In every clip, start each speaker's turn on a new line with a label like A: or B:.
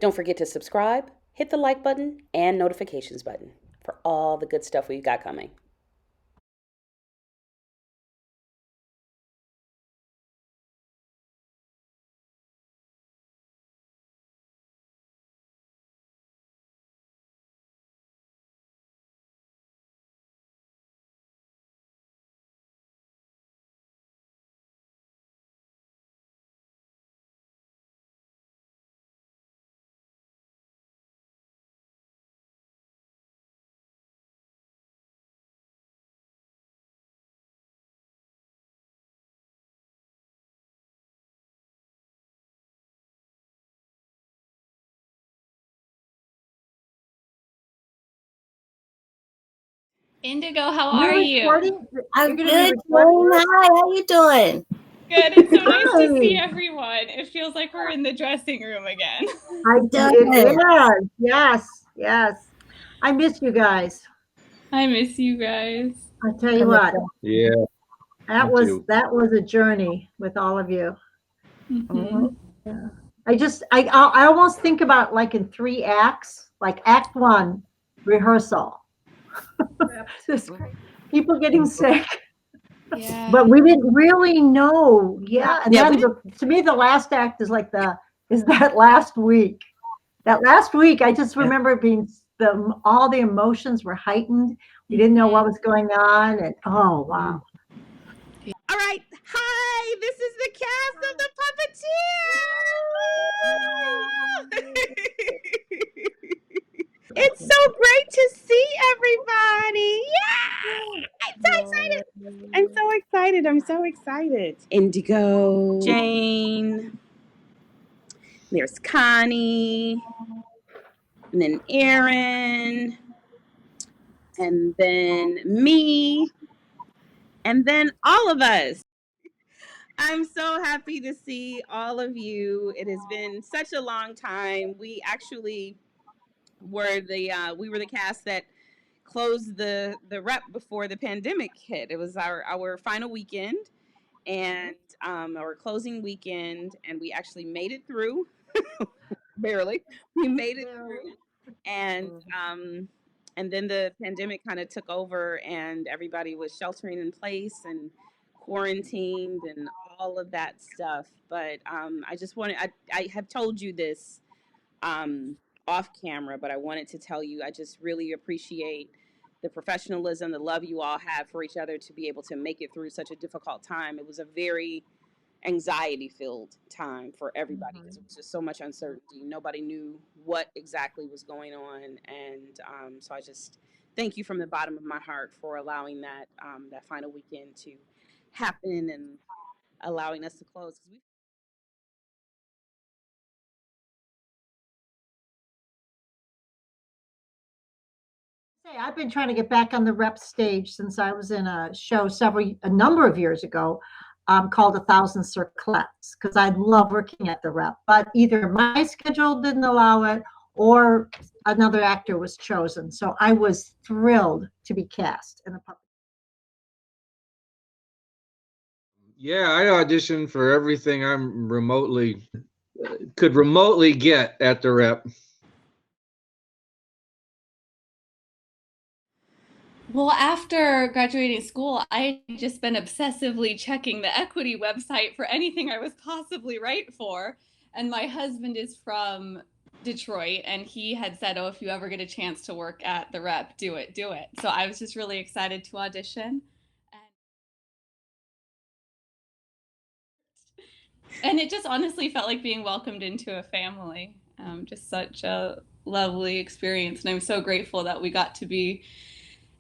A: Don't forget to subscribe, hit the like button, and notifications button for all the good stuff we've got coming.
B: Indigo, how are
C: You're
B: you?
C: recording? You're
D: I'm
C: going to be
D: good,
C: recording
D: Jayne.
C: this?
D: Hi, how you doing?
B: Good. It's so nice to see
C: Hi.
B: everyone. It feels like we're in the dressing room again.
D: It
C: It
D: does.
C: is. Yes, yes. I miss you guys.
B: I miss you guys.
C: I tell you what,
E: Yeah,
C: that
E: me
C: was
E: too.
C: that was a journey with all of you.
B: Hmm.
D: Mhm.
C: Yeah. I almost think about like in three acts, like act one, rehearsal. Just people getting sick, but
B: Yeah.
C: we didn't really know. Yeah, and
A: Yeah, we
C: then
A: didn't.
C: to me, the last act is like is that last week. That last week, I just
A: Yeah.
C: remember being all the emotions were heightened. We didn't know
B: Hmm.
C: what was going on, and oh wow.
A: All right. Hi, this is the cast of the Puppeteer. It's so great to see everybody. Yeah! I'm so excited. I'm so excited. I'm so excited. Indigo, Jayne, there's Connie, and then Aaron, and then me, and then all of us. I'm so happy to see all of you. It has been such a long time. We actually were the cast that closed the rep before the pandemic hit. It was our final weekend and our closing weekend, and we actually made it through. Barely, we made it through, and and then the pandemic kind of took over, and everybody was sheltering in place and quarantined and all of that stuff. But I just wanted I have told you this um, off camera, but I wanted to tell you I just really appreciate the professionalism, the love you all have for each other to be able to make it through such a difficult time. It was a very anxiety filled time for everybody because it was just so much uncertainty. Nobody knew what exactly was going on. And so I just thank you from the bottom of my heart for allowing that final weekend to happen and allowing us to close. 'Cause
C: Say, I've been trying to get back on the rep stage since I was in a show a number of years ago, called A Thousand Circlets, because I love working at the rep. But either my schedule didn't allow it or another actor was chosen. So I was thrilled to be cast in the puppet.
E: Yeah, I auditioned for everything could remotely get at the rep.
B: Well, after graduating school, I had just been obsessively checking the equity website for anything I was possibly right for. And my husband is from Detroit, and he had said, "Oh, if you ever get a chance to work at the rep, do it, do it." So I was just really excited to audition. And it just honestly felt like being welcomed into a family. Just such a lovely experience. And I'm so grateful that we got to be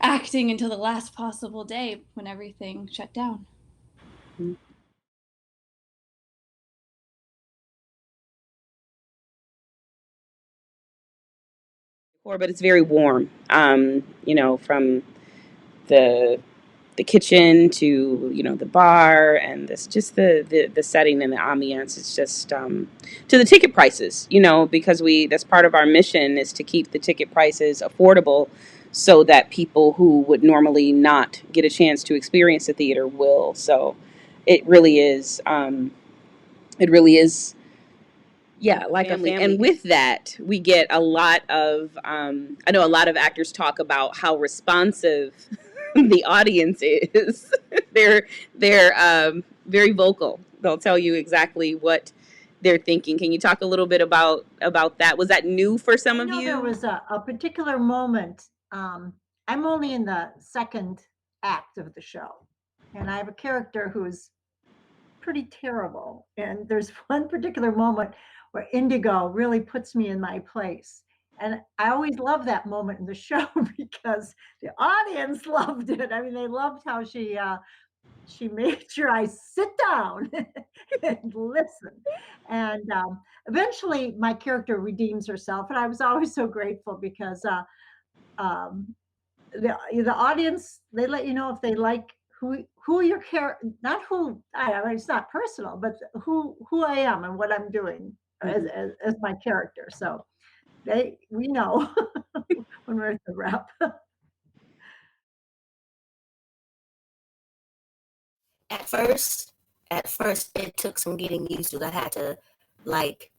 B: acting until the last possible day when everything shut down.
A: But it's very warm. From the the kitchen to the bar and this just the setting and the ambiance. It's just to the ticket prices. Because we that's part of our mission is to keep the ticket prices affordable, so that people who would normally not get a chance to experience the theater will. So it really is. It really is Yeah, like a family. And with that, we get a lot of, I know a lot of actors talk about how responsive the audience is. they're very vocal. They'll tell you exactly what they're thinking. Can you talk a little bit about that? Was that new for some of you?
C: There was a particular moment. I'm only in the second act of the show, and I have a character who's pretty terrible. And there's one particular moment where Indigo really puts me in my place. And I always love that moment in the show because the audience loved it. I mean, they loved how she made sure I sit down and listen. And eventually, my character redeems herself, and I was always so grateful because um, the audience, they let you know if they like who your character, not who I mean, it's not personal, but who I am and what I'm doing as my character. So we know when we're at the rep.
D: At first, it took some getting used to. I had to like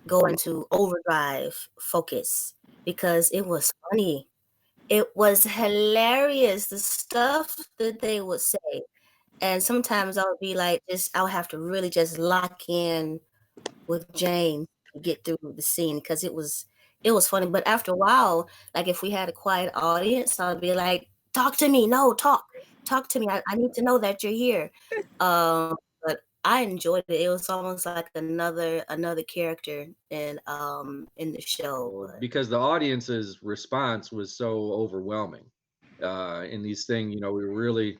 D: go into overdrive focus because it was funny. It was hilarious, the stuff that they would say. And sometimes I would be like, I would have to really just lock in with Jayne to get through the scene because it was funny. But after a while, like if we had a quiet audience, I would be like, talk to me. No, talk to me. I need to know that you're here. But I enjoyed it. It was almost like another character in the show.
E: Because the audience's response was so overwhelming in these things. We really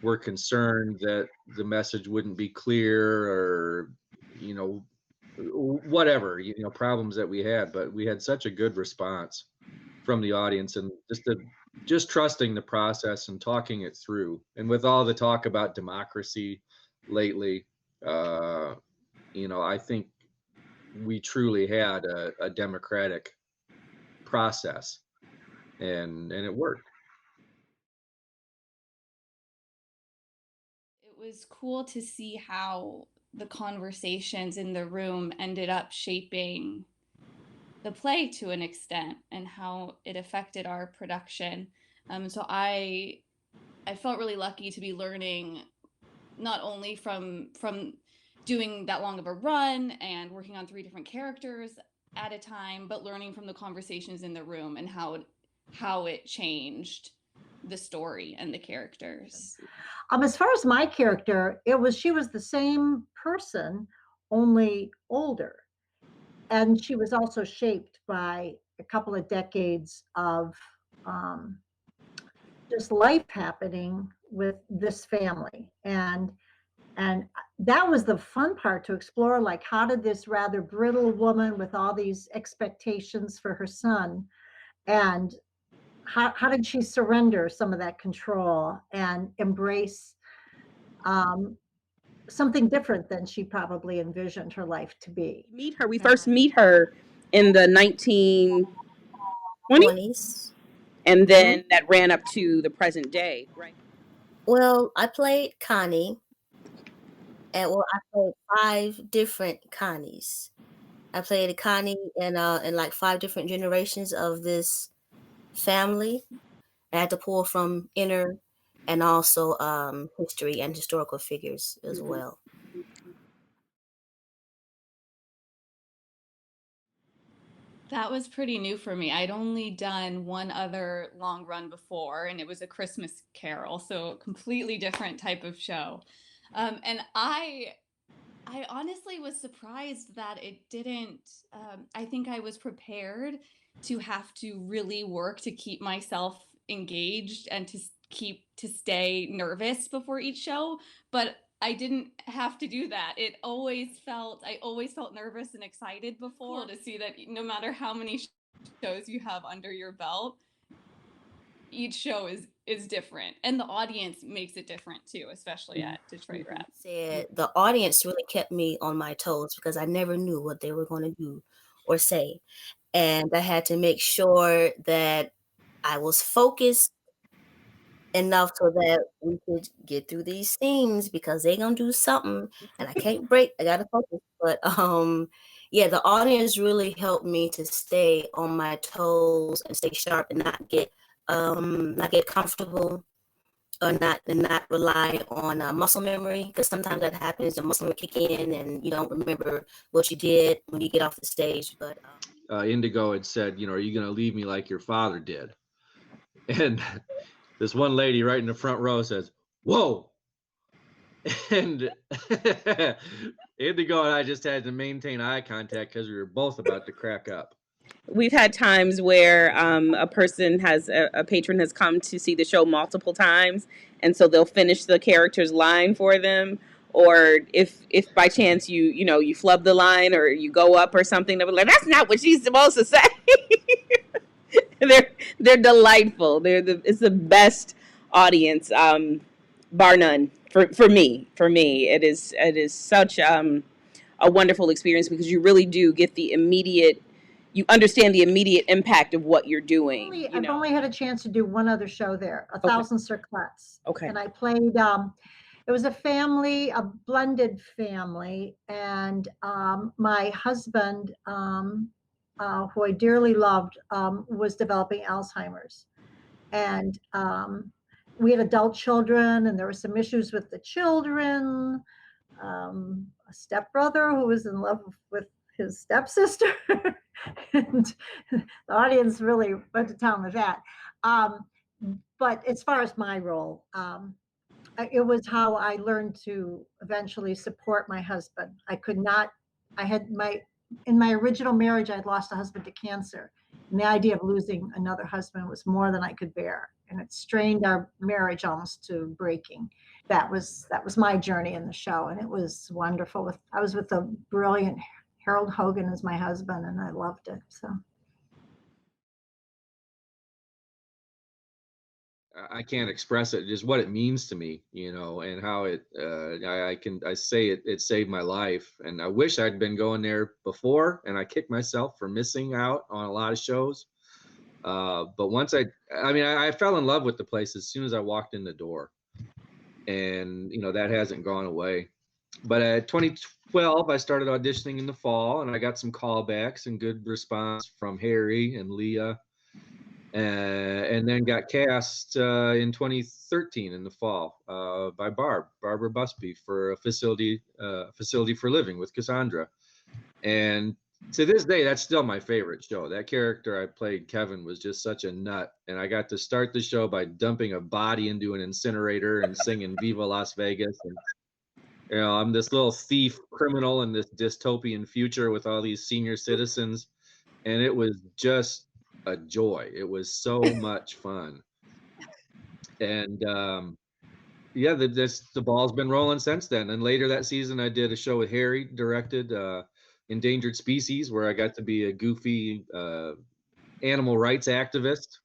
E: were concerned that the message wouldn't be clear, or whatever problems that we had. But we had such a good response from the audience, and just trusting the process and talking it through. And with all the talk about democracy lately, I think we truly had a democratic process, and it worked.
B: It was cool to see how the conversations in the room ended up shaping the play to an extent and how it affected our production. So I felt really lucky to be learning not only from doing that long of a run and working on 3 different characters at a time, but learning from the conversations in the room and how it changed the story and the characters.
C: As far as my character, she was the same person, only older. And she was also shaped by a couple of decades of just life happening with this family. And that was the fun part to explore, like how did this rather brittle woman with all these expectations for her son, and how did she surrender some of that control and embrace something different than she probably envisioned her life to be.
A: We first meet her in the 1920s, and then that ran up to the present day, right?
D: Well, I played Connie, and I played 5 different Connies. I played a Connie in like 5 different generations of this family. I had to pull from inner and also history and historical figures as well.
B: That was pretty new for me. I'd only done one other long run before, and it was A Christmas Carol, so a completely different type of show. And I honestly was surprised that it didn't. I think I was prepared to have to really work to keep myself engaged and to stay nervous before each show, but I didn't have to do that. I always felt nervous and excited before. Cool to see that no matter how many shows you have under your belt, each show is different, and the audience makes it different too, especially at Detroit Rep.
D: The audience really kept me on my toes because I never knew what they were going to do or say, and I had to make sure that I was focused enough so that we could get through these things because they're gonna do something and I can't break. I gotta focus. But yeah, the audience really helped me to stay on my toes and stay sharp and not get comfortable, or not rely on muscle memory, because sometimes that happens. The muscle memory kick in and you don't remember what you did when you get off the stage. But
E: Indigo had said, are you going to leave me like your father did? And this one lady right in the front row says, "Whoa." And Indigo and I just had to maintain eye contact because we were both about to crack up.
A: We've had times where a patron has come to see the show multiple times, and so they'll finish the character's line for them. Or if by chance you flub the line or you go up or something, they'll be like, "That's not what she's supposed to say." They're delightful. It's the best audience, bar none. For me, it is such a wonderful experience because you really do get you understand the immediate impact of what you're doing.
C: I've only had a chance to do one other show there, A Thousand Circlets.
A: Okay.
C: And I played, it was a blended family. And my husband, who I dearly loved, was developing Alzheimer's. And we had adult children, and there were some issues with the children. A stepbrother who was in love with his stepsister. And the audience really went to town with that. But as far as my role, it was how I learned to eventually support my husband. In my original marriage, I had lost a husband to cancer. And the idea of losing another husband was more than I could bear. And it strained our marriage almost to breaking. That was my journey in the show. And it was wonderful. I was with a brilliant Harold Hogan as my husband, and I loved it. So
E: I can't express it, just what it means to me, and how it, I say it saved my life. And I wish I'd been going there before, and I kick myself for missing out on a lot of shows. But once I fell in love with the place as soon as I walked in the door, and, that hasn't gone away. But at 2012, I started auditioning in the fall, and I got some callbacks and good response from Harry and Leah. And then got cast in 2013 in the fall by Barbara Busby for a facility for living with Cassandra. And to this day, that's still my favorite show. That character I played, Kevin, was just such a nut. And I got to start the show by dumping a body into an incinerator and singing Viva Las Vegas. And, I'm this little thief criminal in this dystopian future with all these senior citizens. And it was just a joy. It was so much fun. And the ball's been rolling since then. And later that season, I did a show with Harry, directed Endangered Species, where I got to be a goofy animal rights activist.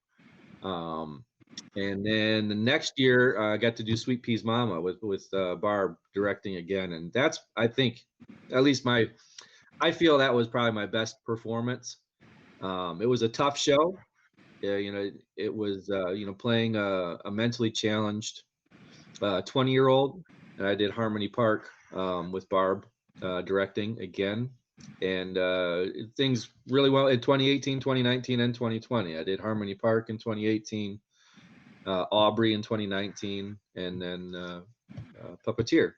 E: And then the next year, I got to do Sweet Pea's Mama with Barb directing again. And that's, I think, at least I feel that was probably my best performance. It was a tough show. It was, playing a mentally challenged 20-year-old. And I did Harmony Park with Barb directing again. And things really well in 2018, 2019, and 2020. I did Harmony Park in 2018, Aubrey in 2019, and then Puppeteer.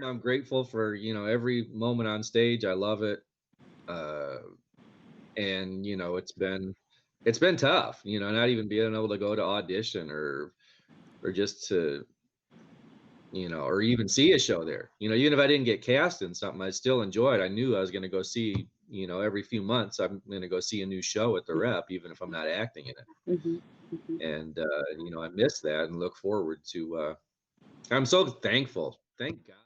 E: I'm grateful for, every moment on stage. I love it. And, it's been tough, not even being able to go to audition or just to, or even see a show there. Even if I didn't get cast in something, I still enjoy it. I knew I was going to go see, every few months, I'm going to go see a new show at the Rep, even if I'm not acting in it.
A: Mm-hmm. Mm-hmm.
E: And, I miss that and look forward to, I'm so thankful. Thank God.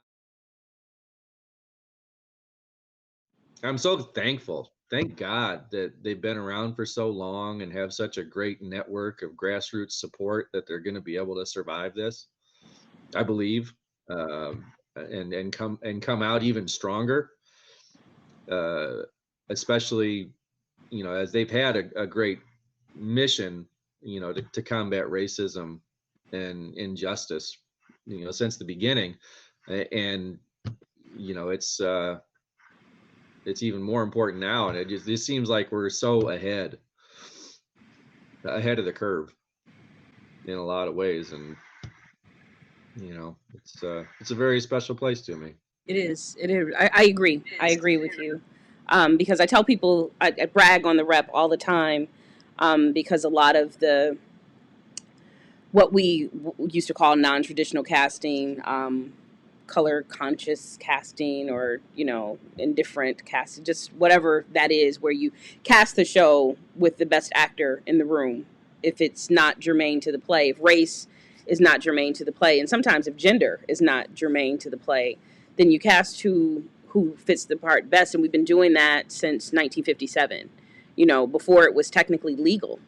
E: I'm so thankful. Thank God that they've been around for so long and have such a great network of grassroots support that they're going to be able to survive this. I believe, and come out even stronger. Especially, as they've had a great mission, to combat racism and injustice, since the beginning. And it's even more important now, and it seems like we're so ahead of the curve in a lot of ways, and it's a very special place to me.
A: It is. I agree. I agree with you. Because I tell people, I brag on the rep all the time, because a lot of what we used to call non-traditional casting, color conscious casting, or indifferent casting, just whatever that is, where you cast the show with the best actor in the room if it's not germane to the play, if race is not germane to the play, and sometimes if gender is not germane to the play, then you cast who fits the part best. And we've been doing that since 1957, before it was technically legal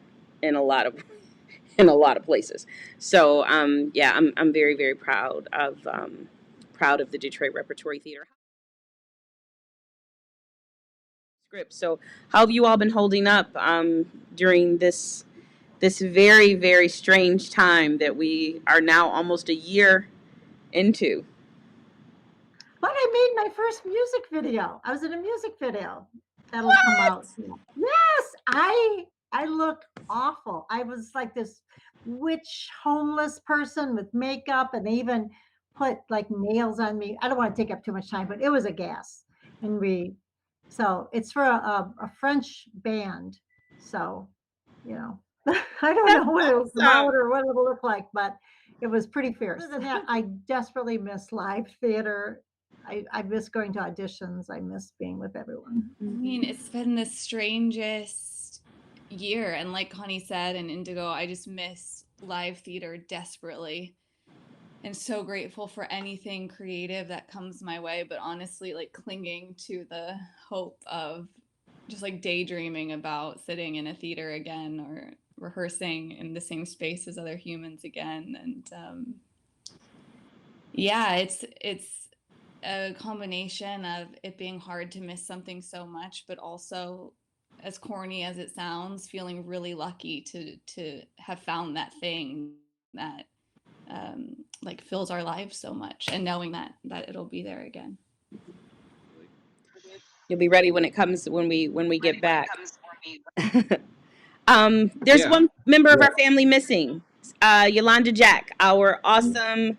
A: in a lot of places. So yeah, I'm very, very proud of the Detroit Repertory Theater script. So how have you all been holding up during this very, very strange time that we are now almost a year into?
C: But I made my first music video. I was in a music video that'll come out. Yes, I look awful. I was like this witch homeless person with makeup, and they even put like nails on me. I don't want to take up too much time, but it was a gas. And so it's for a French band. So, I don't know what it'll come out or what it'll look like, but it was pretty fierce. Other than that, I desperately miss live theater. I miss going to auditions. I miss being with everyone.
B: I mean, it's been the strangest year. And like Connie said, and Indigo, I just miss live theater desperately. And so grateful for anything creative that comes my way. But honestly, like clinging to the hope of just like daydreaming about sitting in a theater again, or rehearsing in the same space as other humans again. And yeah, it's a combination of it being hard to miss something so much, but also, as corny as it sounds, feeling really lucky to have found that thing that like fills our lives so much, and knowing that it'll be there again.
A: You'll be ready when it comes, when we get back. There's one member of our family missing, Yolanda Jack, our awesome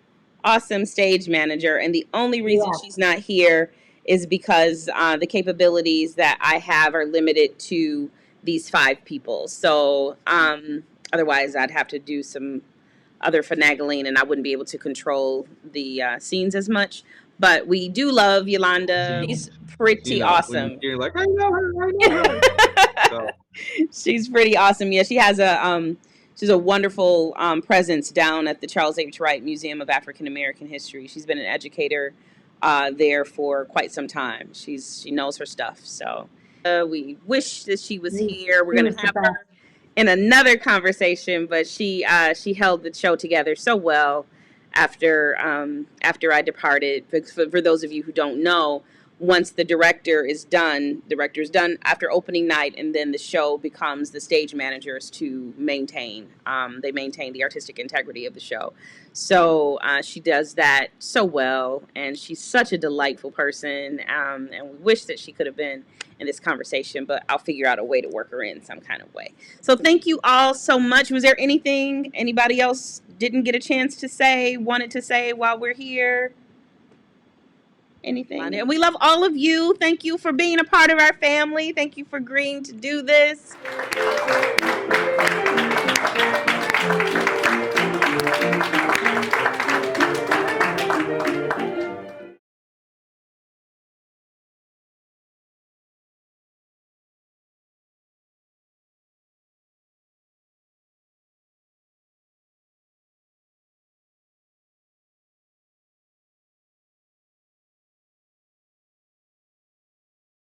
A: stage manager, and the only reason she's not here is because the capabilities that I have are limited to these 5 people. So otherwise I'd have to do some other finagling, and I wouldn't be able to control the scenes as much. But we do love Yolanda. She's pretty awesome.
E: You're like, I know her. So.
A: She's pretty awesome. Yeah, she has she's a wonderful presence down at the Charles H. Wright Museum of African American History. She's been an educator there for quite some time. She knows her stuff. So we wish that she was here. We're going to have her in another conversation, but she held the show together so well after I departed. For those of you who don't know, once the director's done after opening night, and then the show becomes the stage managers to maintain. They maintain the artistic integrity of the show. So she does that so well, and she's such a delightful person. And we wish that she could have been in this conversation, but I'll figure out a way to work her in some kind of way. So thank you all so much. Was there anything anybody else didn't get a chance to say, wanted to say while we're here? Anything? And we love all of you. Thank you for being a part of our family. Thank you for agreeing to do this.